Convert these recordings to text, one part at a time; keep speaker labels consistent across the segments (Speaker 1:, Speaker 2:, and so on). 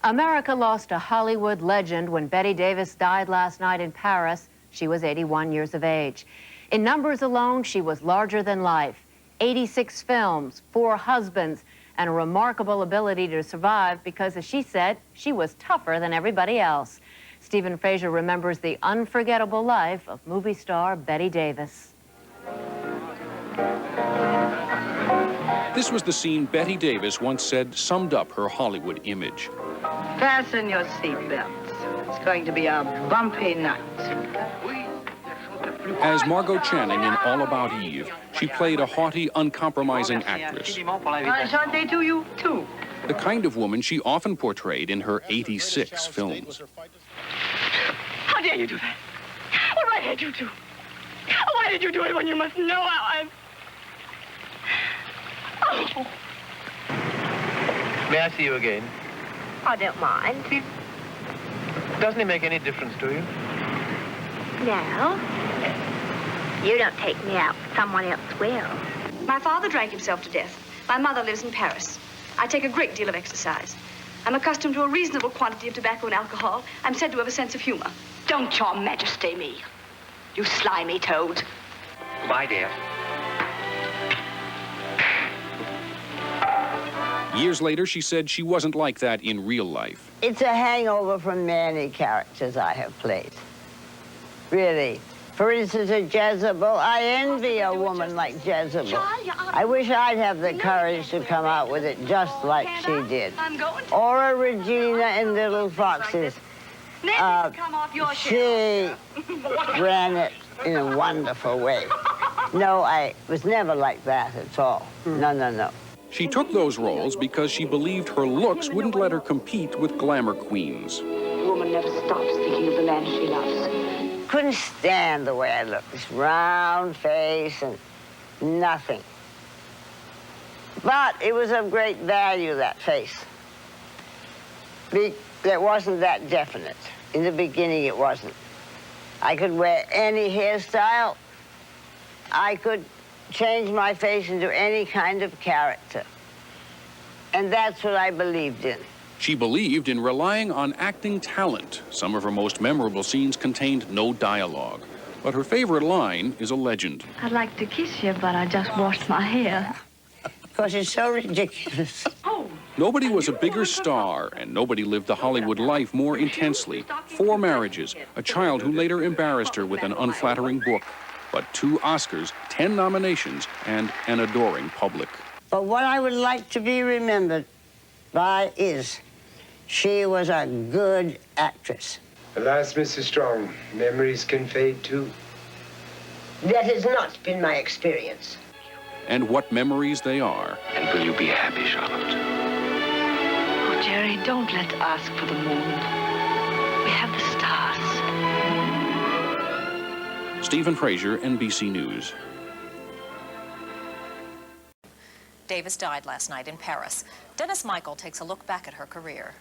Speaker 1: America lost a Hollywood legend when Bette Davis died last night in Paris. She was 81 years of age. In numbers alone, she was larger than life. 86 films, 4 husbands, and a remarkable ability to survive because, as she said, she was tougher than everybody else. Stephen Fraser remembers the unforgettable life of movie star Bette Davis.
Speaker 2: This was the scene Bette Davis once said summed up her Hollywood image.
Speaker 3: Fasten your seatbelts. It's going to be a bumpy night.
Speaker 2: As Margot Channing in All About Eve, she played a haughty, uncompromising actress.
Speaker 3: Enchanté to you, too.
Speaker 2: The kind of woman she often portrayed in her 86 films.
Speaker 4: How dare you do that? What right had you to? Why did you do it when you must know how I'm... Oh.
Speaker 5: May I see you again?
Speaker 4: I don't mind.
Speaker 5: Doesn't it make any difference to you?
Speaker 4: No. You don't take me out. Someone else will.
Speaker 6: My father drank himself to death. My mother lives in Paris. I take a great deal of exercise. I'm accustomed to a reasonable quantity of tobacco and alcohol. I'm said to have a sense of humor.
Speaker 4: Don't your majesty me. You slimy toad.
Speaker 5: Goodbye, dear.
Speaker 2: Years later, she said she wasn't like that in real life.
Speaker 7: It's a hangover from many characters I have played. Really. For instance, a Jezebel. I envy a woman like Jezebel. I wish I'd have the courage to come out with it just like she did. Or a Regina in Little Foxes. She ran it in a wonderful way. No, I was never like that at all. No, no, no.
Speaker 2: She took those roles because she believed her looks wouldn't let her compete with glamour queens.
Speaker 6: A woman never stops thinking of the man she loves.
Speaker 7: Couldn't stand the way I looked. This round face and nothing. But it was of great value, that face. It wasn't that definite. In the beginning, it wasn't. I could wear any hairstyle. I could change my face into any kind of character. And that's what I believed in.
Speaker 2: She believed in relying on acting talent. Some of her most memorable scenes contained no dialogue. But her favorite line is a legend.
Speaker 6: I'd like to kiss you, but I just washed my hair.
Speaker 7: Because it's so ridiculous.
Speaker 2: Nobody was a bigger star, and nobody lived the Hollywood life more intensely. 4 marriages, a child who later embarrassed her with an unflattering book, but 2 Oscars, 10 nominations, and an adoring public.
Speaker 7: But what I would like to be remembered by is she was a good actress.
Speaker 8: Alas, Mrs. Strong, memories can fade too.
Speaker 7: That has not been my experience.
Speaker 2: And what memories they are.
Speaker 5: And will you be happy, Charlotte?
Speaker 6: Oh, Jerry, don't let's ask for the moon. We have the stars.
Speaker 2: Stephen Fraser, NBC News.
Speaker 9: Davis died last night in Paris. Dennis Michael takes a look back at her career.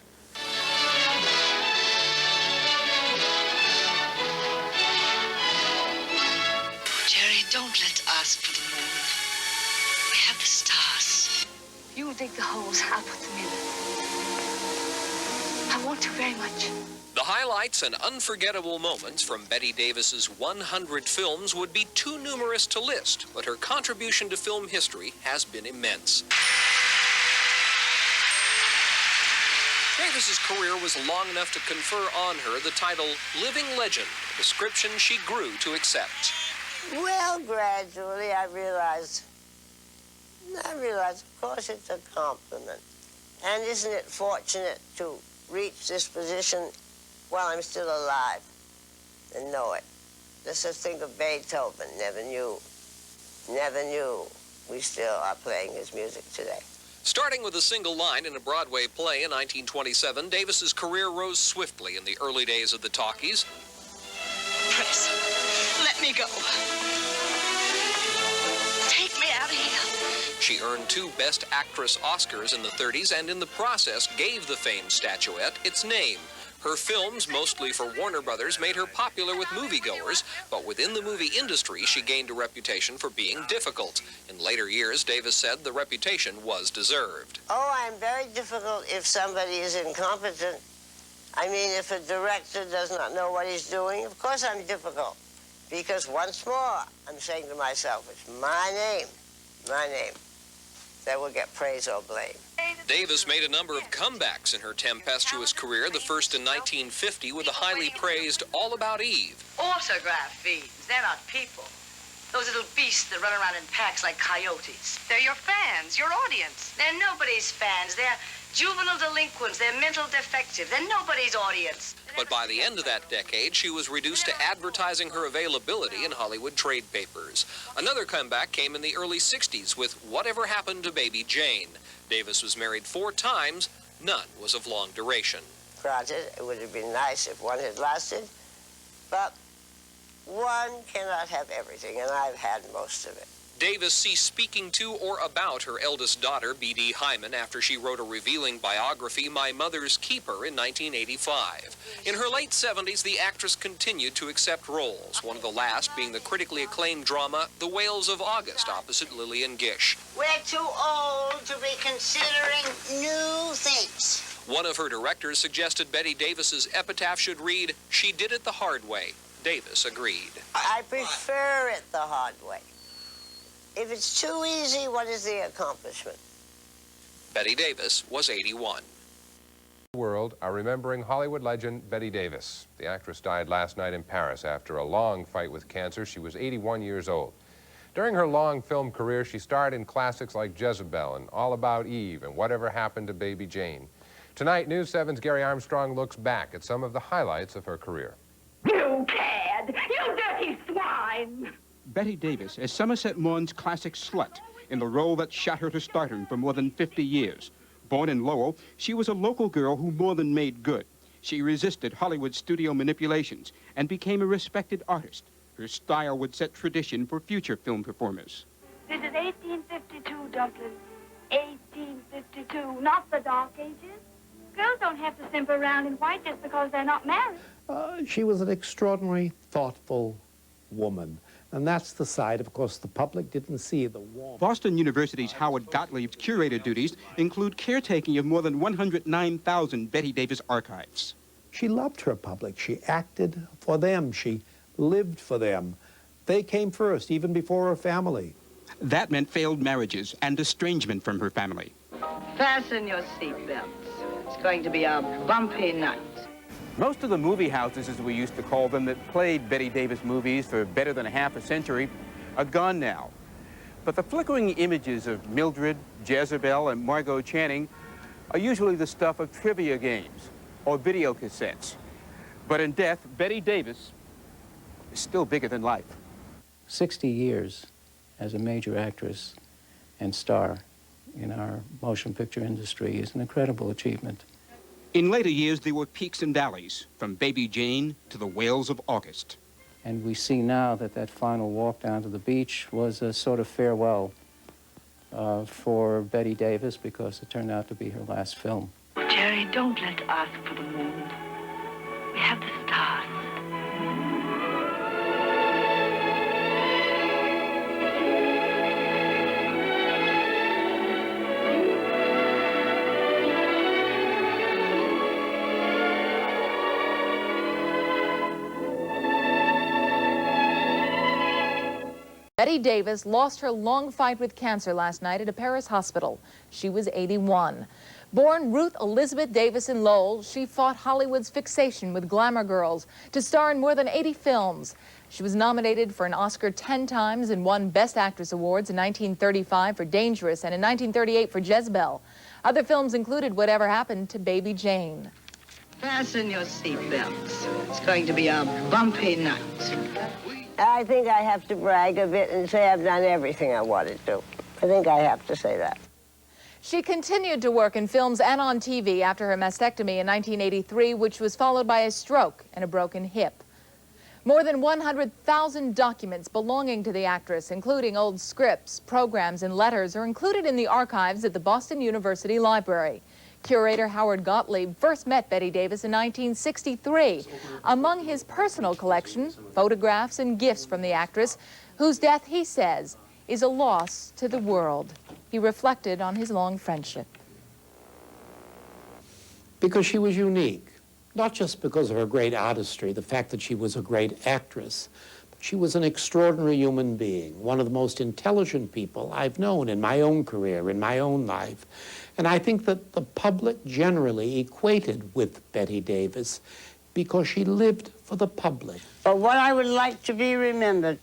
Speaker 6: Jerry, don't let's ask for the moon. We have the stars. You dig the holes, I'll put them in. I want to very much.
Speaker 10: The highlights and unforgettable moments from Bette Davis's 100 films would be too numerous to list, but her contribution to film history has been immense. Davis's career was long enough to confer on her the title Living Legend, a description she grew to accept.
Speaker 7: Well, gradually I realized, of course, it's a compliment. And isn't it fortunate to reach this position while I'm still alive and know it? Let's just think of Beethoven, never knew we still are playing his music today.
Speaker 10: Starting with a single line in a Broadway play in 1927, Davis's career rose swiftly in the early days of the talkies.
Speaker 4: Prince, let me go. Take me out of here.
Speaker 10: She earned 2 Best Actress Oscars in the 30s and in the process gave the famed statuette its name. Her films, mostly for Warner Brothers, made her popular with moviegoers, but within the movie industry, she gained a reputation for being difficult. In later years, Davis said the reputation was deserved.
Speaker 7: Oh, I'm very difficult if somebody is incompetent. I mean, if a director does not know what he's doing, of course I'm difficult. Because once more, I'm saying to myself, it's my name, that will get praise or blame.
Speaker 10: Davis made a number of comebacks in her tempestuous career, the first in 1950 with the highly praised All About Eve.
Speaker 3: Autograph fiends, they're not people. Those little beasts that run around in packs like coyotes. They're your fans, your audience. They're nobody's fans. They're juvenile delinquents. They're mental defective. They're nobody's audience.
Speaker 10: But by the end of that decade, she was reduced to advertising her availability in Hollywood trade papers. Another comeback came in the early 60s with Whatever Happened to Baby Jane. Davis was married 4 times. None was of long duration.
Speaker 7: Granted, it would have been nice if one had lasted, but one cannot have everything, and I've had most of it.
Speaker 10: Davis ceased speaking to or about her eldest daughter, B.D. Hyman, after she wrote a revealing biography, My Mother's Keeper, in 1985. In her late 70s, the actress continued to accept roles, one of the last being the critically acclaimed drama, The Whales of August, opposite Lillian Gish.
Speaker 7: We're too old to be considering new things.
Speaker 10: One of her directors suggested Bette Davis's epitaph should read, She Did It the Hard Way. Davis agreed.
Speaker 7: I prefer it the hard way. If it's too easy, what is the accomplishment?
Speaker 10: Bette Davis was 81.
Speaker 11: World are remembering Hollywood legend Bette Davis. The actress died last night in Paris after a long fight with cancer. She was 81 years old. During her long film career, she starred in classics like Jezebel and All About Eve and Whatever Happened to Baby Jane. Tonight, News 7's Gary Armstrong looks back at some of the highlights of her career.
Speaker 4: You cad! You dirty swine!
Speaker 12: Bette Davis is Somerset Maugham's classic slut in the role that shot her to stardom for more than 50 years. Born in Lowell, she was a local girl who more than made good. She resisted Hollywood studio manipulations and became a respected artist. Her style would set tradition for future film performers.
Speaker 13: This is 1852, Dublin. 1852, not the Dark Ages. Girls don't have to simper around in white just because they're not married.
Speaker 14: She was an extraordinary, thoughtful woman. And that's the side, of course, the public didn't see the warmth.
Speaker 12: Boston University's Howard Gottlieb's curator duties include caretaking of more than 109,000 Bette Davis archives.
Speaker 14: She loved her public. She acted for them. She lived for them. They came first, even before her family.
Speaker 12: That meant failed marriages and estrangement from her family.
Speaker 3: Fasten your seatbelts. It's going to be a bumpy night.
Speaker 15: Most of the movie houses, as we used to call them, that played Bette Davis movies for better than half a century are gone now. But the flickering images of Mildred, Jezebel, and Margot Channing are usually the stuff of trivia games or video cassettes. But in death, Bette Davis is still bigger than life.
Speaker 16: 60 years as a major actress and star in our motion picture industry is an incredible achievement.
Speaker 12: In later years, there were peaks and valleys, from Baby Jane to the Whales of August.
Speaker 16: And we see now that that final walk down to the beach was a sort of farewell for Bette Davis because it turned out to be her last film.
Speaker 3: Jerry, don't let's ask for the moon. We have the stars.
Speaker 17: Bette Davis lost her long fight with cancer last night at a Paris hospital. She was 81. Born Ruth Elizabeth Davis in Lowell, she fought Hollywood's fixation with glamour girls to star in more than 80 films. She was nominated for an Oscar 10 times and won Best Actress awards in 1935 for Dangerous and in 1938 for Jezebel. Other films included Whatever Happened to Baby Jane.
Speaker 3: Fasten your seatbelts. It's going to be a bumpy night.
Speaker 7: I think I have to brag a bit and say I've done everything I wanted to. I think I have to say that.
Speaker 17: She continued to work in films and on TV after her mastectomy in 1983, which was followed by a stroke and a broken hip. More than 100,000 documents belonging to the actress, including old scripts, programs, and letters, are included in the archives at the Boston University Library. Curator Howard Gottlieb first met Bette Davis in 1963. Among his personal collection, photographs and gifts from the actress, whose death, he says, is a loss to the world. He reflected on his long friendship.
Speaker 14: Because she was unique, not just because of her great artistry, the fact that she was a great actress, but she was an extraordinary human being, one of the most intelligent people I've known in my own career, in my own life. And I think that the public generally equated with Bette Davis because she lived for the public.
Speaker 7: But what I would like to be remembered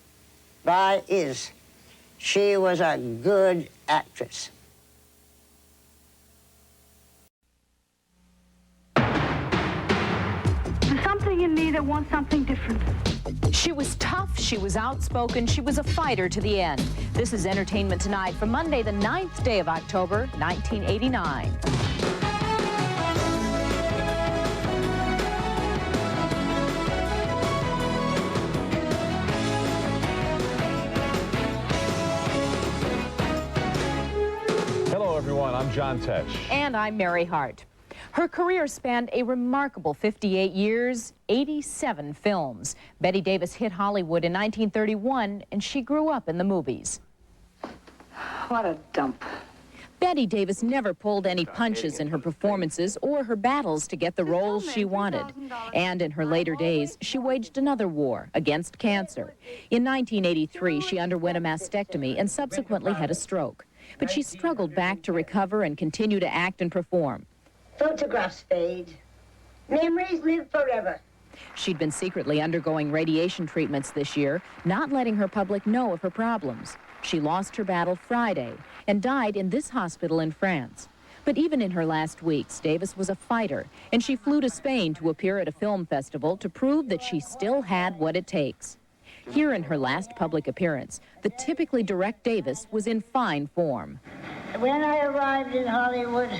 Speaker 7: by is she was a good actress.
Speaker 13: There's something in me that wants something different.
Speaker 18: She was tough, she was outspoken, she was a fighter to the end. This is Entertainment Tonight for Monday, the 9th day of October, 1989.
Speaker 19: Hello, everyone. I'm John Tetch.
Speaker 18: And I'm Mary Hart. Her career spanned a remarkable 58 years, 87 films. Bette Davis hit Hollywood in 1931, and she grew up in the movies.
Speaker 3: What a dump.
Speaker 18: Bette Davis never pulled any punches in her performances or her battles to get the roles she wanted. And in her later days, she waged another war against cancer. In 1983, she underwent a mastectomy and subsequently had a stroke. But she struggled back to recover and continue to act and perform.
Speaker 7: Photographs fade. Memories live forever.
Speaker 18: She'd been secretly undergoing radiation treatments this year, not letting her public know of her problems. She lost her battle Friday and died in this hospital in France. But even in her last weeks, Davis was a fighter, and she flew to Spain to appear at a film festival to prove that she still had what it takes. Here in her last public appearance, the typically direct Davis was in fine form.
Speaker 7: When I arrived in Hollywood,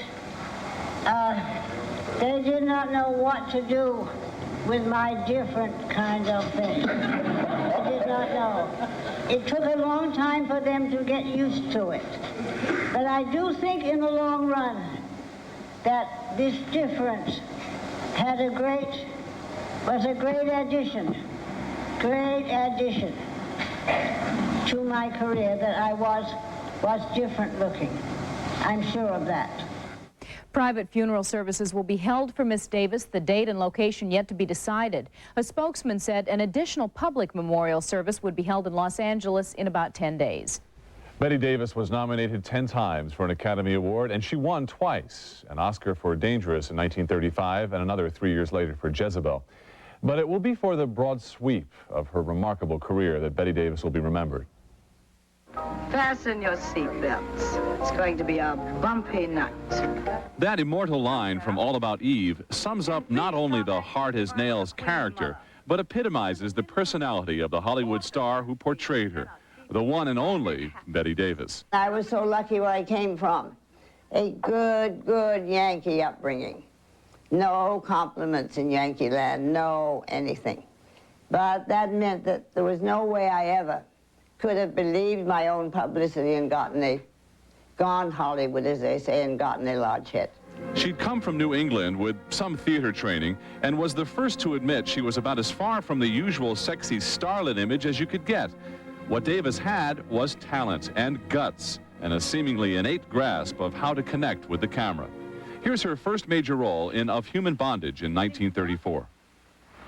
Speaker 7: they did not know what to do with my different kind of thing. They did not know. It took a long time for them to get used to it. But I do think in the long run that this difference was a great addition to my career, that I was different looking. I'm sure of that.
Speaker 18: Private funeral services will be held for Miss Davis, the date and location yet to be decided. A spokesman said an additional public memorial service would be held in Los Angeles in about 10 days.
Speaker 19: Bette Davis was nominated 10 times for an Academy Award, and she won twice, an Oscar for Dangerous in 1935 and another 3 years later for Jezebel. But it will be for the broad sweep of her remarkable career that Bette Davis will be remembered.
Speaker 3: Fasten your seatbelts. It's going to be a bumpy night.
Speaker 2: That immortal line from All About Eve sums up not only the hard-as-nails character, but epitomizes the personality of the Hollywood star who portrayed her, the one and only Bette Davis.
Speaker 7: I was so lucky where I came from. A good Yankee upbringing. No compliments in Yankee land, no anything. But that meant that there was no way I ever could have believed my own publicity and gone Hollywood, as they say, and gotten a large hit.
Speaker 2: She'd come from New England with some theater training and was the first to admit she was about as far from the usual sexy starlet image as you could get. What Davis had was talent and guts and a seemingly innate grasp of how to connect with the camera. Here's her first major role in Of Human Bondage in 1934.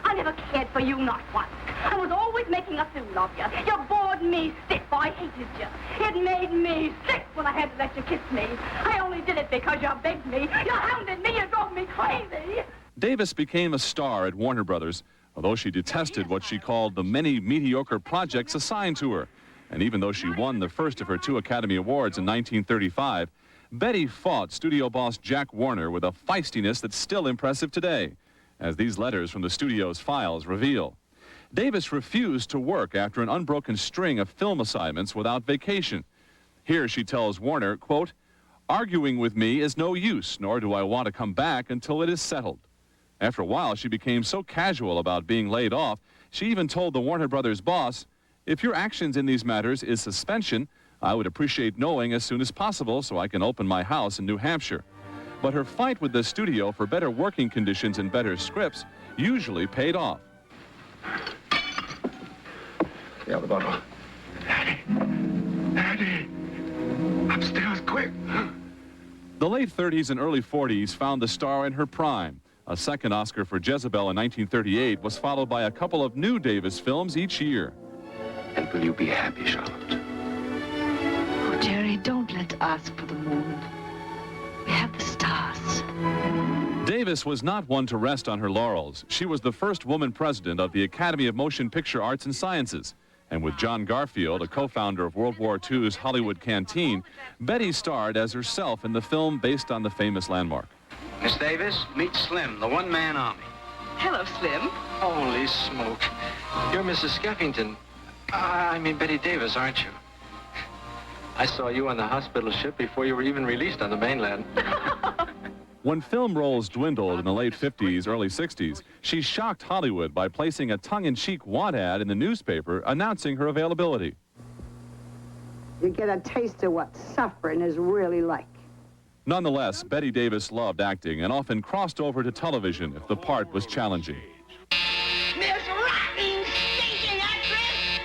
Speaker 13: I never cared for you, not once. I was always making up to love you. You bored me stiff. I hated you. It made me sick when I had to let you kiss me. I only did it because you begged me. You hounded me. You drove me crazy.
Speaker 2: Davis became a star at Warner Brothers, although she detested what she called the many mediocre projects assigned to her. And even though she won the first of her 2 Academy Awards in 1935, Bette fought studio boss Jack Warner with a feistiness that's still impressive today, as these letters from the studio's files reveal. Davis refused to work after an unbroken string of film assignments without vacation. Here she tells Warner, quote, "Arguing with me is no use, nor do I want to come back until it is settled." After a while, she became so casual about being laid off, she even told the Warner Brothers boss, "If your actions in these matters is suspension, I would appreciate knowing as soon as possible so I can open my house in New Hampshire."
Speaker 19: But her fight with the studio for better working conditions and better scripts usually paid off.
Speaker 5: The other bottle. Daddy! Upstairs, quick!
Speaker 19: The late 30s and early 40s found the star in her prime. A second Oscar for Jezebel in 1938 was followed by a couple of new Davis films each year.
Speaker 5: And will you be happy, Charlotte?
Speaker 3: Oh, Jerry, don't let's ask for the moon. We have the stars.
Speaker 19: Davis was not one to rest on her laurels. She was the first woman president of the Academy of Motion Picture Arts and Sciences. And with John Garfield, a co-founder of World War II's Hollywood Canteen, Betty starred as herself in the film based on the famous landmark.
Speaker 20: Miss Davis, meet Slim, the one-man army.
Speaker 3: Hello, Slim.
Speaker 5: Holy smoke. You're Mrs. Skeffington. I mean Betty Davis, aren't you? I saw you on the hospital ship before you were even released on the mainland.
Speaker 19: When film roles dwindled in the late 50s, early 60s, she shocked Hollywood by placing a tongue-in-cheek want ad in the newspaper announcing her availability.
Speaker 21: You get a taste of what suffering is really like.
Speaker 19: Nonetheless, Bette Davis loved acting and often crossed over to television if the part was challenging.
Speaker 13: Miss Rotten, stinking actress!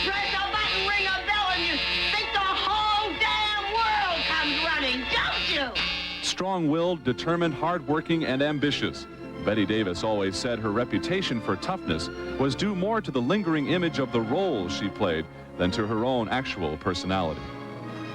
Speaker 13: Press a button, ring a bell, and you think the whole damn world comes running, don't you?
Speaker 19: Strong-willed, determined, hard-working, and ambitious, Bette Davis always said her reputation for toughness was due more to the lingering image of the roles she played than to her own actual personality.